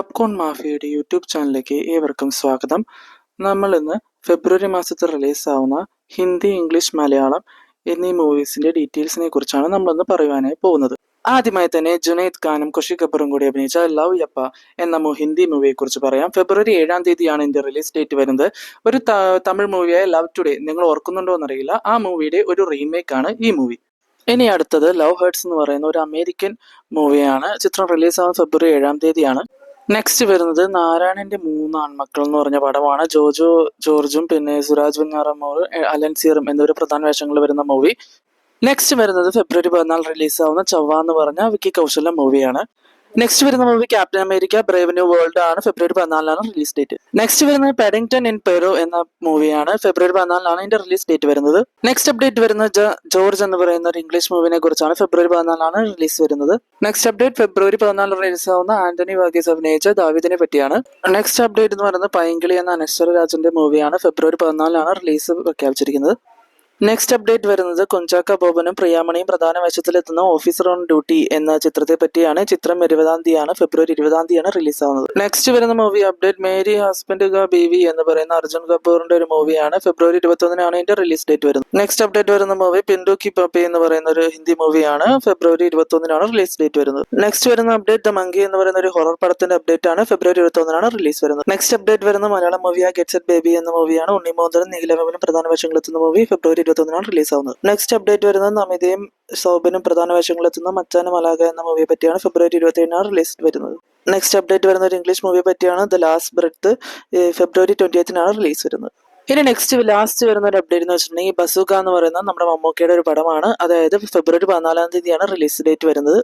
Popcorn മാഫിയയുടെ YouTube ചാനലിലേക്ക് ഏവർക്കും സ്വാഗതം. നമ്മൾ ഇന്ന് ഫെബ്രുവരി മാസത്തിൽ റിലീസാവുന്ന ഹിന്ദി, ഇംഗ്ലീഷ്, മലയാളം എന്നീ മൂവീസിന്റെ ഡീറ്റെയിൽസിനെ കുറിച്ചാണ് നമ്മളിന്ന് പറയുവാനായി പോകുന്നത്. ആദ്യമായി തന്നെ ജുനൈദ് ഖാനും ഖുഷി കപൂറും കൂടി അഭിനയിച്ച ലവ് യപ്പ എന്ന ഹിന്ദി മൂവിയെ കുറിച്ച് പറയാം. ഫെബ്രുവരി 7-ാം തീയതിയാണ് ഇതിന്റെ റിലീസ് ഡേറ്റ് വരുന്നത്. ഒരു തമിഴ് മൂവിയായ ലവ് ടുഡേ, നിങ്ങൾ ഓർക്കുന്നുണ്ടോ എന്നറിയില്ല, ആ മൂവിയുടെ ഒരു റീമേക്ക് ആണ് ഈ മൂവി. ഇനി അടുത്തത് ലവ് ഹേർട്സ് എന്ന് പറയുന്ന ഒരു അമേരിക്കൻ മൂവിയാണ്. ചിത്രം റിലീസാവുന്ന ഫെബ്രുവരി 7-ാം തീയതിയാണ്. നെക്സ്റ്റ് വരുന്നത് നാരായണന്റെ 3 ആൺമക്കൾ എന്ന് പറഞ്ഞ പടമാണ്. ജോജോ ജോർജും പിന്നെ സുരാജ് വെഞ്ഞാറമ്മൂർ, അലൻസിയറും എന്നിവർ പ്രധാന വേഷങ്ങളിൽ വരുന്ന മൂവി. നെക്സ്റ്റ് വരുന്നത് ഫെബ്രുവരി 14 റിലീസാവുന്ന ചവ്വ എന്ന് പറഞ്ഞ വിക്കി കൗശല മൂവിയാണ്. നെക്സ്റ്റ് വരുന്ന movie captain America Brave new world ആണ്. ഫെബ്രുവരി 14 റിലീസ് ഡേറ്റ്. നെക്സ്റ്റ് വരുന്നത് പെഡിങ്ടൺ ഇൻ പെറു എന്ന മൂവിയാണ്. ഫെബ്രുവരി 14 ഇതിന്റെ റിലീസ് ഡേറ്റ് വരുന്നത്. നെക്സ്റ്റ് അപ്ഡേറ്റ് വരുന്നത് ജോർജ് എന്ന് പറയുന്ന ഒരു ഇംഗ്ലീഷ് മൂവിനെ കുറിച്ചാണ്. ഫെബ്രുവരി 14 റിലീസ് വരുന്നത്. നെക്സ്റ്റ് അപ്ഡേറ്റ് ഫെബ്രുവരി 14 റിലീസ് ആവുന്ന ആന്റണി വർഗീസ് അഭിനയിച്ച ദാവീദിനെ പറ്റിയാണ്. നെക്സ്റ്റ് അപ്ഡേറ്റ് എന്ന് പറയുന്നത് പൈങ്കിളി എന്ന അനശ്വര രാജന്റെ മൂവിയാണ്. ഫെബ്രുവരി 14 റിലീസ് പ്രഖ്യാപിച്ചിരിക്കുന്നത്. നെക്സ്റ്റ് അപ്ഡേറ്റ് വരുന്നത് കുഞ്ചാക്ക ബോബനും പ്രിയാമണിയും പ്രധാന വേഷത്തിലെത്തുന്ന ഓഫീസർ ഓൺ ഡ്യൂട്ടി എന്ന ചിത്രത്തെ പറ്റിയാണ്. ചിത്രം 20-ാം തീയതിയാണ്, ഫെബ്രുവരി 20-ാം തീയതിയാണ് റിലീസ് ആവുന്നത്. നെക്സ്റ്റ് വരുന്ന മൂവി അപ്ഡേറ്റ് മേരി ഹസ്ബൻഡ് ഗ ബേബി എന്ന് പറയുന്ന അർജുൻ കപൂറിന്റെ ഒരു മൂവിയാണ്. ഫെബ്രുവരി 21-നാണ് ഇതിന്റെ റിലീസ് ഡേറ്റ് വരുന്നത്. നെക്സ്റ്റ് അപ്ഡേറ്റ് വരുന്ന മൂവി പിന്റു കി പപ്പി എന്ന് പറയുന്ന ഒരു ഹിന്ദി മൂവിയാണ്. ഫെബ്രുവരി 21-നാണ് റിലീസ് ഡേറ്റ് വരുന്നത്. നെക്സ്റ്റ് വരുന്ന അപ്ഡേറ്റ് ദ മങ്കി എന്ന് പറയുന്ന ഒരു ഹൊറർ പടത്തിന്റെ അപ്ഡേറ്റ് ആണ്. ഫെബ്രുവരി 21-നാണ് റിലീസ് വരുന്നത്. നെക്സ്റ്റ് അപ്ഡേറ്റ് വരുന്ന മലയാളം മൂവിയായ ഗെറ്റ് സെറ്റ് ബേബി എന്ന മൂവിയാണ്. ഉണ്ണിമോഹനും നീലവേവനും പ്രധാന വേഷങ്ങളെത്തുന്ന മൂവി. ഫെബ്രുവരി 21-നാണ് റിലീസ് ആവുന്നത്. നെക്സ്റ്റ് അപ്ഡേറ്റ് വരുന്നത് നമിതയും സൗബിനും പ്രധാന വേഷങ്ങളെത്തുന്ന മച്ചാനും മലാഗ എന്ന മൂവിയെ പറ്റിയാണ്. ഫെബ്രുവരി 27-നാണ് റിലീസ് വരുന്നത്. നെക്സ്റ്റ് അപ്ഡേറ്റ് വരുന്ന ഒരു ഇംഗ്ലീഷ് മൂവിയെ പറ്റിയാണ്. The last breath. ഫെബ്രുവരി 20-നാണ് റിലീസ് വരുന്നത്. ഇനി ലാസ്റ്റ് വരുന്ന ഒരു അപ്ഡേറ്റ് എന്ന് വെച്ചിട്ടുണ്ടെങ്കിൽ ബസൂക്ക എന്ന് പറയുന്ന നമ്മുടെ മമ്മൂക്കയുടെ ഒരു പടമാണ്. അതായത് ഫെബ്രുവരി 14-ാം തീയതിയാണ് റിലീസ് ഡേറ്റ് വരുന്നത്.